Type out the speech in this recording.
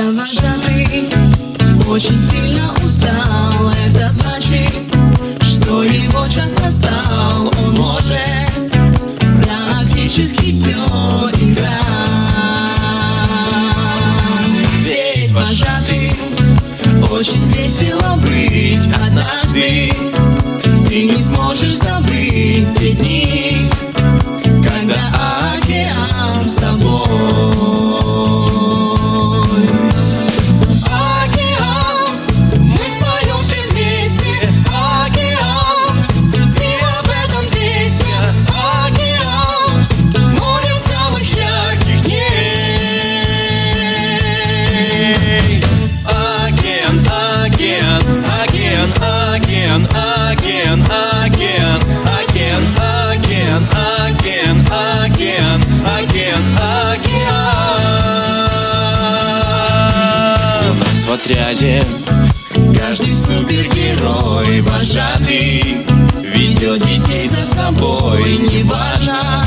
Когда вожатый очень сильно устал, это значит, что его час настал. Он может практически все играть. Ведь вожатым очень весело быть. Однажды ты не сможешь забыть те дни, когда океан с тобой. В отряде каждый супергерой вожатый ведет детей за собой. Неважно,